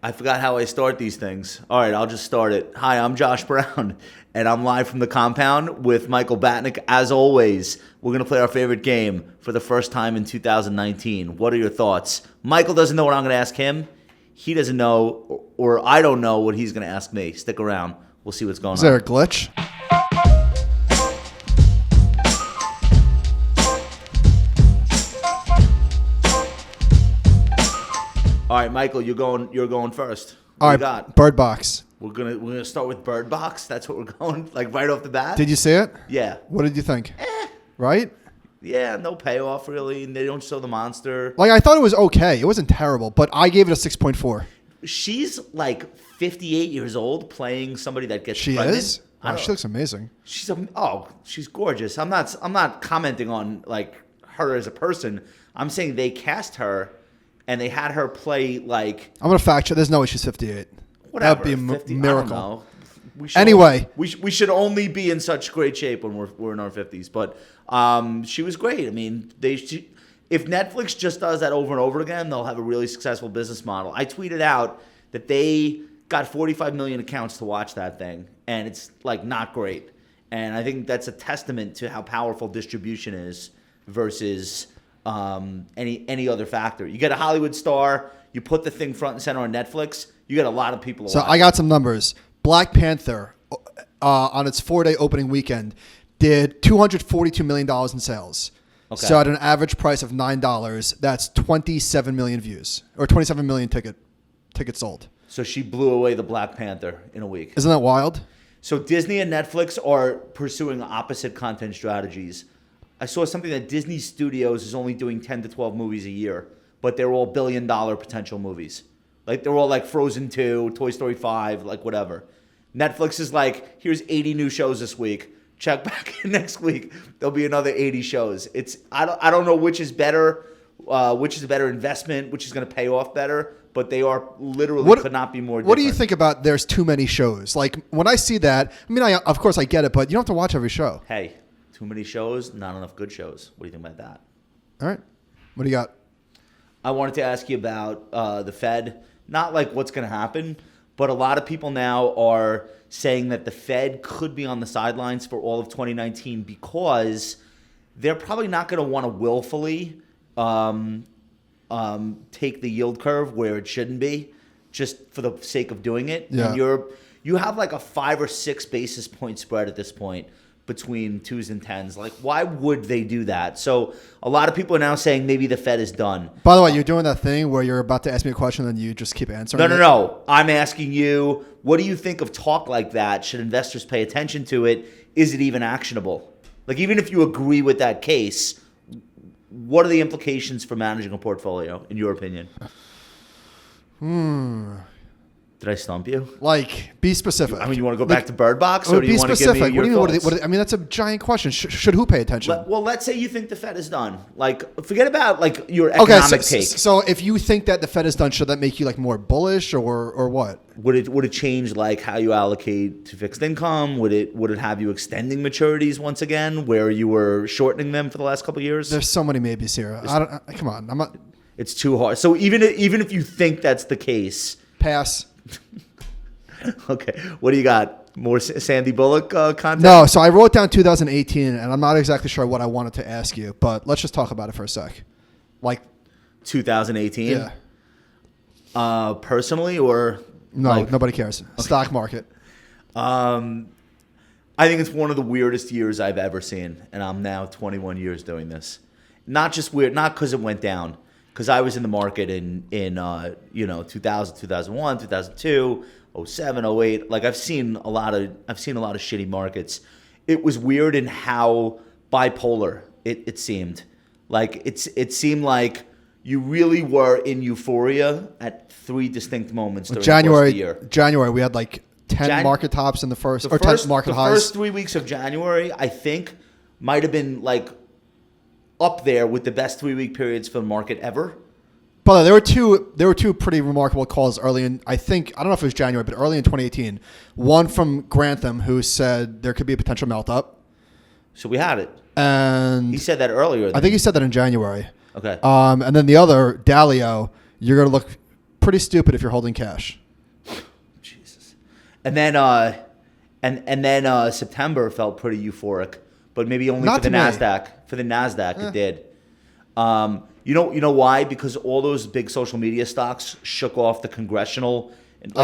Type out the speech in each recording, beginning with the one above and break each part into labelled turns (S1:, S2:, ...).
S1: I forgot how I start these things. All right, I'll just start it. Hi, I'm Josh Brown, and I'm live from the compound with Michael Batnick. As always, we're going to play our favorite game for the first time in 2019. What are your thoughts? Michael doesn't know what I'm going to ask him. He doesn't know, or I don't know what he's going to ask me. Stick around. We'll see what's going on.
S2: Is there a glitch?
S1: All right, Michael, you're going first.
S2: All
S1: What
S2: right,
S1: you got?
S2: Birdbox.
S1: We're gonna start with Birdbox. That's what we're going, like right off the bat.
S2: Did you see it?
S1: Yeah.
S2: What did you think? Right?
S1: Yeah, no payoff really. And they don't show the monster.
S2: Like, I thought it was okay. It wasn't terrible, but I gave it a 6.4.
S1: She's like 58 years old playing somebody that gets
S2: She
S1: pregnant.
S2: is? Wow, she looks amazing.
S1: She's gorgeous. I'm not commenting on like her as a person. I'm saying they cast her and they had her play like
S2: I'm going to fact check. There's no way she's 58.
S1: whatever.
S2: That'd be a
S1: 50,
S2: miracle.
S1: I don't know. We should
S2: Anyway.
S1: we should only be in such great shape when we're in our 50s. But she was great. I mean, if Netflix just does that over and over again, they'll have a really successful business model. I tweeted out that they got 45 million accounts to watch that thing, and it's like not great. And I think that's a testament to how powerful distribution is versus any other factor. You get a Hollywood star, you put the thing front and center on Netflix, you get a lot of people to
S2: So
S1: watch.
S2: I got some numbers. Black Panther, on its 4-day opening weekend, did $242 million in sales.
S1: Okay.
S2: So at an average price of $9, that's 27 million views, or 27 million tickets sold.
S1: So she blew away the Black Panther in a week.
S2: Isn't that wild?
S1: So Disney and Netflix are pursuing opposite content strategies. I saw something that Disney Studios is only doing 10 to 12 movies a year, but they're all billion-dollar potential movies. Like they're all like Frozen 2, Toy Story 5, like whatever. Netflix is like, here's 80 new shows this week. Check back in next week. There'll be another 80 shows. I don't know which is better, which is a better investment, which is going to pay off better, but they are literally could not be more different.
S2: What do you think about there's too many shows? Like when I see that, I mean, of course I get it, but you don't have to watch every show.
S1: Hey, too many shows, not enough good shows. What do you think about that?
S2: All right. What do you got?
S1: I wanted to ask you about the Fed. Not like what's going to happen, but a lot of people now are saying that the Fed could be on the sidelines for all of 2019 because they're probably not going to want to willfully take the yield curve where it shouldn't be, just for the sake of doing it.
S2: Yeah.
S1: And you have like a 5 or 6 basis point spread at this point between 2s and 10s. Like, why would they do that? So a lot of people are now saying maybe the Fed is done.
S2: By the way, you're doing that thing where you're about to ask me a question and you just keep answering it?
S1: No. I'm asking you, what do you think of talk like that? Should investors pay attention to it? Is it even actionable? Like, even if you agree with that case, what are the implications for managing a portfolio, in your opinion? Did I stump you?
S2: Like, be specific.
S1: I mean, you want to go back to Birdbox, or do
S2: be
S1: you want to give
S2: specific.
S1: me your
S2: What do you
S1: thoughts?
S2: mean? I mean, that's a giant question. Should who pay attention?
S1: Well, let's say you think the Fed is done. Like, forget about like your economic take.
S2: So if you think that the Fed is done, should that make you like more bullish or what?
S1: Would it change like how you allocate to fixed income? Would it have you extending maturities once again, where you were shortening them for the last couple of years?
S2: There's so many maybes here. Come on, I'm not.
S1: It's too hard. So even if you think that's the case,
S2: Pass.
S1: okay. What do you got? More Sandy Bullock content?
S2: No, so I wrote down 2018, and I'm not exactly sure what I wanted to ask you, but let's just talk about it for a sec. Like
S1: 2018.
S2: Yeah.
S1: Personally, or
S2: No, nobody cares. Okay. Stock market.
S1: I think it's one of the weirdest years I've ever seen, and I'm now 21 years doing this. Not just weird, not because it went down, because I was in the market in 2000, 2001, 2002, 07, 08. Like I've seen a lot of shitty markets. It was weird in how bipolar it seemed. Like it seemed like you really were in euphoria at 3 distinct moments during the course of the year.
S2: January, we had like 10 market tops in the first, or 10 market highs.
S1: The first 3 weeks of January, I think, might have been like up there with the best 3-week periods for the market ever.
S2: But there were two pretty remarkable calls early in, I don't know if it was January, but early in 2018. One from Grantham, who said there could be a potential melt up.
S1: So we had it.
S2: And
S1: he said that earlier.
S2: I think he said that in January.
S1: Okay.
S2: And then the other, Dalio, you're going to look pretty stupid if you're holding cash.
S1: Jesus. And then September felt pretty euphoric, but maybe only
S2: Not
S1: for the
S2: to me.
S1: Nasdaq. For the Nasdaq, it did. You know why? Because all those big social media stocks shook off the congressional.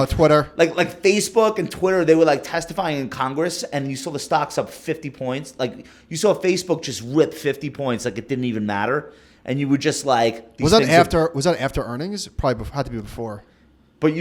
S2: Twitter.
S1: Like Facebook and Twitter, they were like testifying in Congress, and you saw the stocks up 50 points. Like you saw Facebook just rip 50 points, like it didn't even matter, and you were just like,
S2: Was that after earnings? Probably had to be before.
S1: But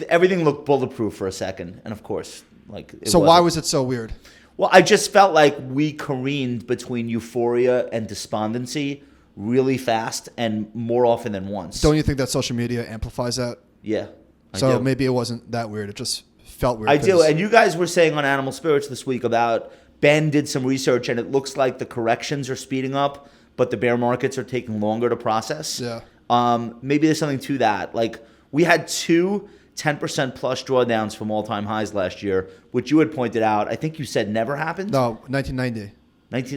S1: everything looked bulletproof for a second, and of course, like.
S2: Why was it so weird?
S1: Well, I just felt like we careened between euphoria and despondency really fast and more often than once.
S2: Don't you think that social media amplifies that?
S1: Yeah. I
S2: So
S1: do.
S2: maybe it wasn't that weird. It just felt weird.
S1: I do. And you guys were saying on Animal Spirits this week about Ben did some research, and it looks like the corrections are speeding up, but the bear markets are taking longer to process.
S2: Yeah.
S1: Maybe there's something to that. Like we had 10% plus drawdowns from all-time highs last year, which you had pointed out. I think you said never happened.
S2: No, 1990.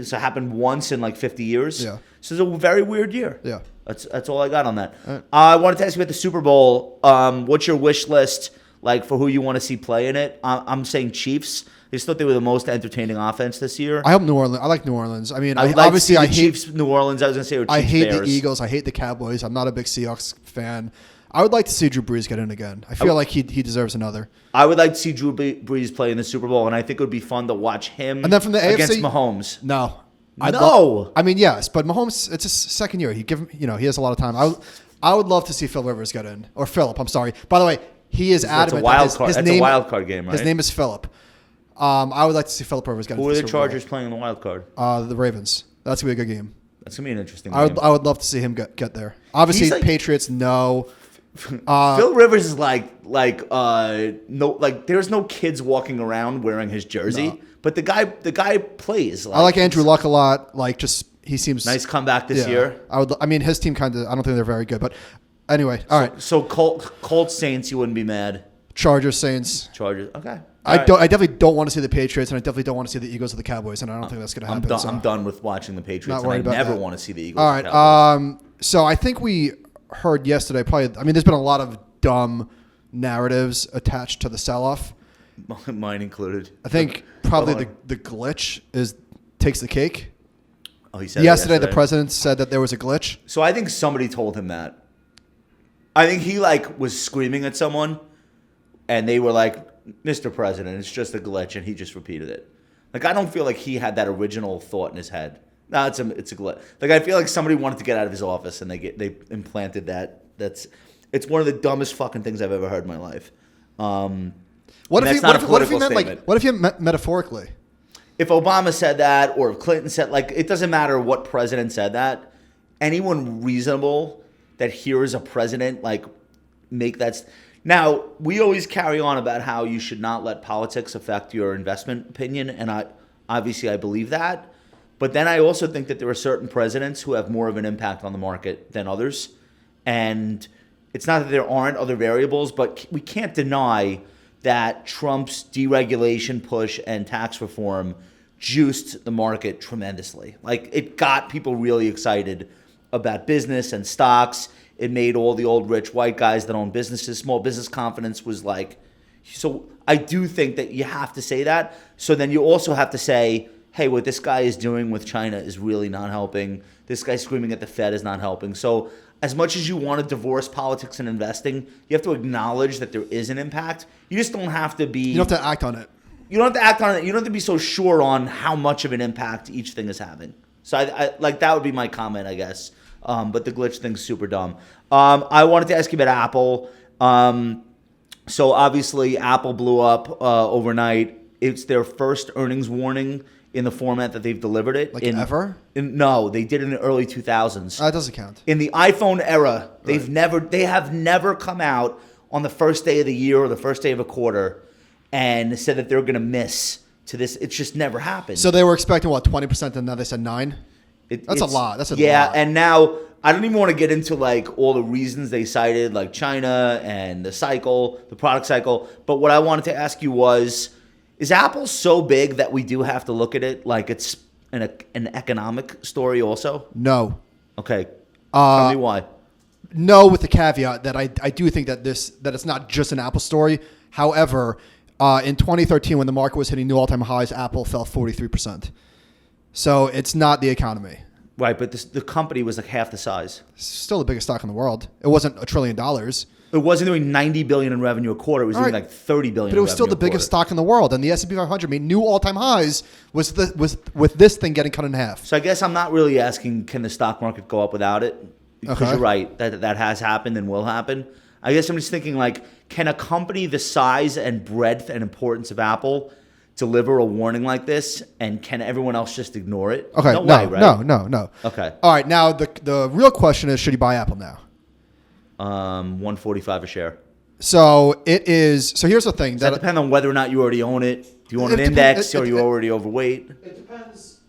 S1: So it happened once in like 50 years.
S2: Yeah.
S1: So it's a very weird year.
S2: Yeah.
S1: That's all I got on that.
S2: All right.
S1: I wanted to ask you about the Super Bowl. What's your wish list like for who you want to see play in it? I'm saying Chiefs. I just thought they were the most entertaining offense this year.
S2: I hope New Orleans. I like New Orleans. I mean,
S1: I would like
S2: obviously
S1: to see
S2: I
S1: the
S2: hate
S1: Chiefs, New Orleans. I was going to say or Chiefs,
S2: I hate
S1: Bears.
S2: the Eagles. I hate the Cowboys. I'm not a big Seahawks fan. I would like to see Drew Brees get in again. I feel like he deserves another.
S1: I would like to see Drew Brees play in the Super Bowl, and I think it would be fun to watch him
S2: And then from the
S1: against
S2: AFC
S1: Mahomes.
S2: No.
S1: No.
S2: I mean, yes, but Mahomes, it's his second year. He has a lot of time. I would love to see Phil Rivers get in. Or Philip, I'm sorry. By the way, he is adamant.
S1: a wild card. That's a wild card game, right?
S2: His name is Philip. I would like to see Philip Rivers get in.
S1: Who are the Chargers playing in the wild card?
S2: The Ravens. That's going to be a good game.
S1: That's going to be an interesting game.
S2: I would love to see him get there. Obviously, Patriots, no.
S1: Phil Rivers is there's no kids walking around wearing his jersey,
S2: No.
S1: but the guy plays.
S2: I like Andrew Luck a lot. He seems
S1: nice comeback this year.
S2: His team I don't think they're very good, but anyway, all right.
S1: So Colts Saints, you wouldn't be mad.
S2: Chargers Saints.
S1: Chargers, okay.
S2: I definitely don't want to see the Patriots, and I definitely don't want to see the Eagles or the Cowboys, and I don't think that's going to happen.
S1: I'm done with watching the Patriots,
S2: Not
S1: and
S2: worried
S1: I
S2: about
S1: never
S2: that.
S1: want to see the Eagles.
S2: All
S1: or
S2: right.
S1: Cowboys.
S2: So I think we heard yesterday. There's been a lot of dumb narratives attached to the sell-off.
S1: Mine included.
S2: I think probably the glitch takes the cake.
S1: Oh, he said
S2: Yesterday, the president said that there was a glitch.
S1: So I think somebody told him that. I think he was screaming at someone, and they were like, "Mr. President, it's just a glitch," and he just repeated it. Like I don't feel like he had that original thought in his head. No, it's a glitch. Like I feel like somebody wanted to get out of his office, and they implanted that. It's one of the dumbest fucking things I've ever heard in my life.
S2: What if he meant metaphorically?
S1: If Obama said that, or if Clinton said, it doesn't matter what president said that. Anyone reasonable that hears a president make that. Now we always carry on about how you should not let politics affect your investment opinion, and I believe that. But then I also think that there are certain presidents who have more of an impact on the market than others, and it's not that there aren't other variables, but we can't deny that Trump's deregulation push and tax reform juiced the market tremendously. It got people really excited about business and stocks. It made all the old rich white guys that own businesses, small business confidence was so I do think that you have to say that. So then you also have to say, hey, what this guy is doing with China is really not helping. This guy screaming at the Fed is not helping. So as much as you want to divorce politics and investing, you have to acknowledge that there is an impact. You just don't have to be...
S2: You don't have to act on it.
S1: You don't have to act on it. You don't have to be so sure on how much of an impact each thing is having. So I that would be my comment, I guess. But the glitch thing's super dumb. I wanted to ask you about Apple. So obviously Apple blew up overnight. It's their first earnings warning in the format that they've delivered it.
S2: Ever?
S1: No, they did it in the early 2000s.
S2: That doesn't count.
S1: In the iPhone era, they
S2: Right.
S1: have never come out on the first day of the year or the first day of a quarter and said that they're going to miss to this. It's just never happened.
S2: So they were expecting, 20%, and now they said 9%? That's a lot. That's a lot.
S1: Yeah, and now I don't even want to get into all the reasons they cited, like China and the product cycle. But what I wanted to ask you was, is Apple so big that we do have to look at it like it's an economic story also?
S2: No.
S1: Okay. Tell me why.
S2: No, with the caveat that I do think that it's not just an Apple story. However, in 2013, when the market was hitting new all-time highs, Apple fell 43%. So it's not the economy.
S1: Right, but the company was like half the size.
S2: It's still the biggest stock in the world. It wasn't $1 trillion.
S1: It wasn't doing $90 billion in revenue a quarter. It was doing like $30 billion.
S2: But it was still the biggest stock in the world, and the S&P 500 made new all-time highs with this thing getting cut in half.
S1: So I guess I'm not really asking, can the stock market go up without it? Because you're right, that has happened and will happen. I guess I'm just thinking, like, can a company the size and breadth and importance of Apple deliver a warning like this, and can everyone else just ignore it?
S2: Okay, no.
S1: Okay.
S2: All right, now the real question is, should you buy Apple now?
S1: $145 a share.
S2: So it is. So here's the thing.
S1: Does that depend on whether or not you already own it? Do you own an index, or are you already overweight?
S2: It depends.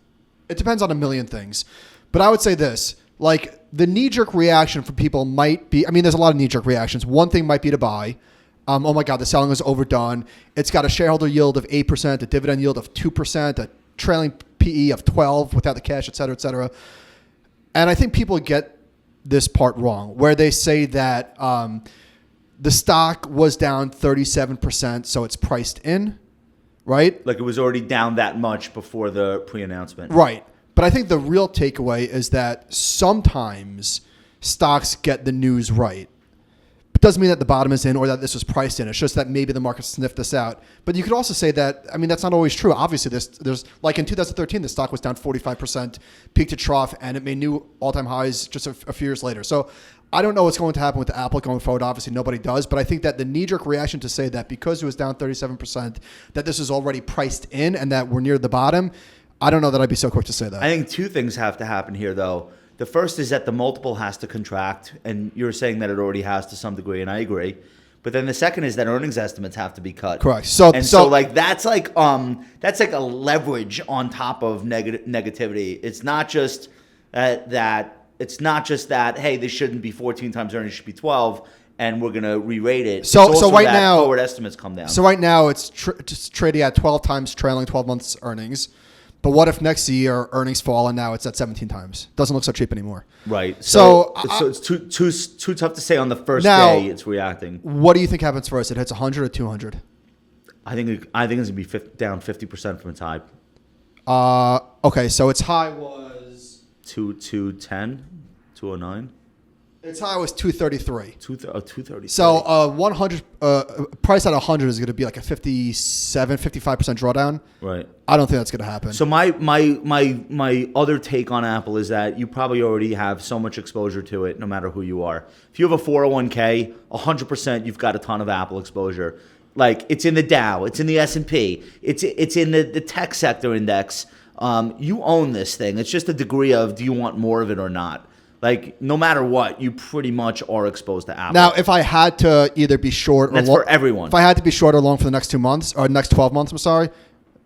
S2: It depends on a million things. But I would say this. Like, the knee-jerk reaction for people might be, I mean, there's a lot of knee-jerk reactions. One thing might be to buy. Oh, my God, the selling is overdone. It's got a shareholder yield of 8%, a dividend yield of 2%, a trailing PE of 12 without the cash, et cetera, et cetera. And I think people get this part wrong, where they say that the stock was down 37%, so it's priced in, right?
S1: Like it was already down that much before the pre-announcement.
S2: Right. But I think the real takeaway is that sometimes stocks get the news right. It doesn't mean that the bottom is in or that this was priced in. It's just that maybe the market sniffed this out. But you could also say that, I mean, that's not always true. Obviously, there's like in 2013, the stock was down 45%, peak to trough, and it made new all-time highs just a few years later. So I don't know what's going to happen with Apple going forward. Obviously, nobody does. But I think that the knee-jerk reaction to say that because it was down 37%, that this is already priced in and that we're near the bottom, I don't know that I'd be so quick to say that.
S1: I think two things have to happen here, though. The first is that the multiple has to contract, and you're saying that it already has to some degree, and I agree. But then the second is that earnings estimates have to be cut.
S2: Correct.
S1: So like that's like a leverage on top of negativity. It's not just that. It's not just that. Hey, this shouldn't be 14 times earnings; it should be 12, and we're gonna re-rate it.
S2: So right now,
S1: forward estimates come down.
S2: So right now, it's just trading at 12 times trailing 12 months earnings. But what if next year earnings fall and now it's at 17 times? Doesn't look so cheap anymore.
S1: Right. So it's too tough to say on the first day it's reacting.
S2: What do you think happens first? It hits 100 or 200?
S1: I think it's gonna be down 50% from its high.
S2: Okay, so its high was
S1: 210, 209.
S2: Its high was 233.
S1: 233.
S2: So 100 price at 100 is going to be like a 55% drawdown.
S1: Right.
S2: I don't think that's going to happen.
S1: So my other take on Apple is that you probably already have so much exposure to it, no matter who you are. If you have a 401k, 100% you've got a ton of Apple exposure. Like it's in the Dow, it's in the S&P, it's in the tech sector index. You own this thing. It's just a degree of do you want more of it or not. Like, no matter what, you pretty much are exposed to Apple.
S2: Now, if I had to either be short or long.
S1: That's for everyone.
S2: If I had to be short or long for the next 2 months, or next 12 months, I'm sorry,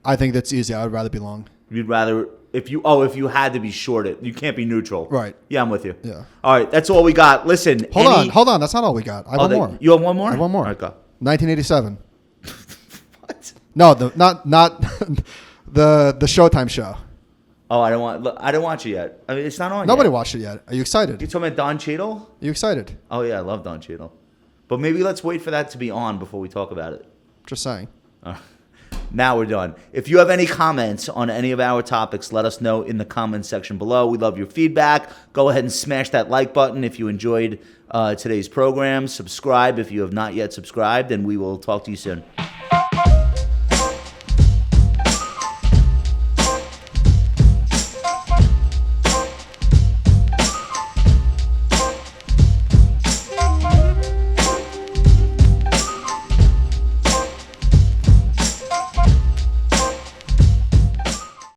S2: I think that's easy. I would rather be long.
S1: You'd rather, if you had to be short it, you can't be neutral.
S2: Right.
S1: Yeah, I'm with you.
S2: Yeah.
S1: All right, that's all we got. Listen.
S2: Hold on. That's not all we got. I have one more.
S1: You have one more?
S2: I have one more.
S1: All right, go.
S2: 1987.
S1: What?
S2: No, not the Showtime show.
S1: Oh, I don't watch it yet. I mean, it's not on
S2: Nobody
S1: yet.
S2: watched it yet. Are you excited?
S1: You talking about Don Cheadle?
S2: Are you excited?
S1: Oh, yeah, I love Don Cheadle. But maybe let's wait for that to be on before we talk about it.
S2: Just saying.
S1: Now we're done. If you have any comments on any of our topics, let us know in the comments section below. We love your feedback. Go ahead and smash that like button if you enjoyed today's program. Subscribe if you have not yet subscribed, and we will talk to you soon.